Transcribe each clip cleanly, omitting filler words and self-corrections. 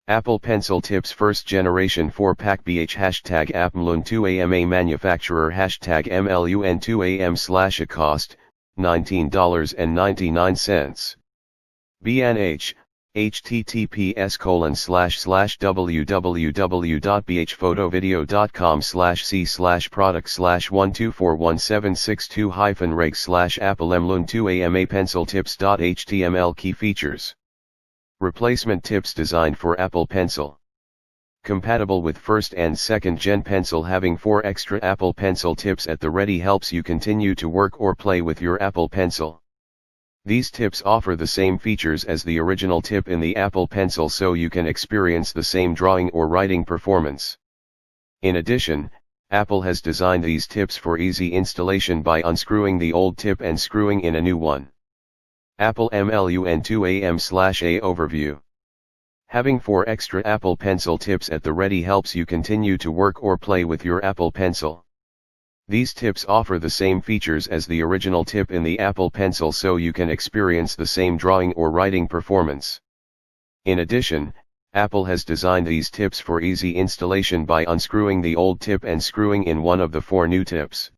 Apple Pencil Tips First Generation 4-Pack BH Hashtag AppMLUN2AMA Manufacturer Hashtag MLUN2AM / Cost, $19.99. BNH, https://www.bhphotovideo.com/c/product/1241762-reg/AppleMLUN2AMA Key Features. Replacement tips designed for Apple Pencil. Compatible with first and second gen pencil. Having 4 extra Apple Pencil tips at the ready helps you continue to work or play with your Apple Pencil. These tips offer the same features as the original tip in the Apple Pencil, so you can experience the same drawing or writing performance. In addition, Apple has designed these tips for easy installation by unscrewing the old tip and screwing in a new one. Apple MLUN2AM/A Overview. Having 4 extra Apple Pencil tips at the ready helps you continue to work or play with your Apple Pencil. These tips offer the same features as the original tip in the Apple Pencil, so you can experience the same drawing or writing performance. In addition, Apple has designed these tips for easy installation by unscrewing the old tip and screwing in one of the 4 new tips.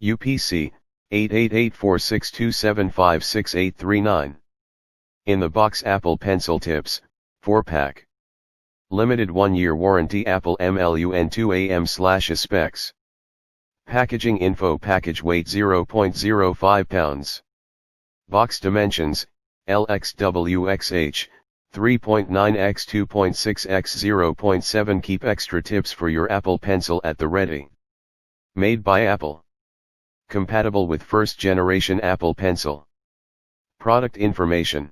UPC 888462756839. In the box Apple Pencil Tips, 4-pack. Limited 1-year warranty. Apple MLUN2AM/A specs. Packaging info. Package weight 0.05 pounds. Box dimensions, LXWXH, 3.9x 2.6x 0.7. Keep extra tips for your Apple Pencil at the ready. Made by Apple. Compatible with first generation Apple Pencil. Product information.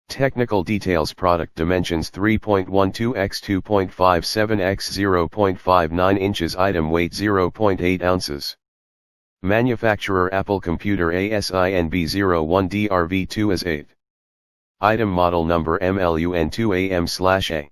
Technical details. Product dimensions 3.12x 2.57x 0.59 inches. Item weight 0.8 ounces. Manufacturer Apple Computer ASIN B01DRV2 as 8. Item model number MLUN2AM/A.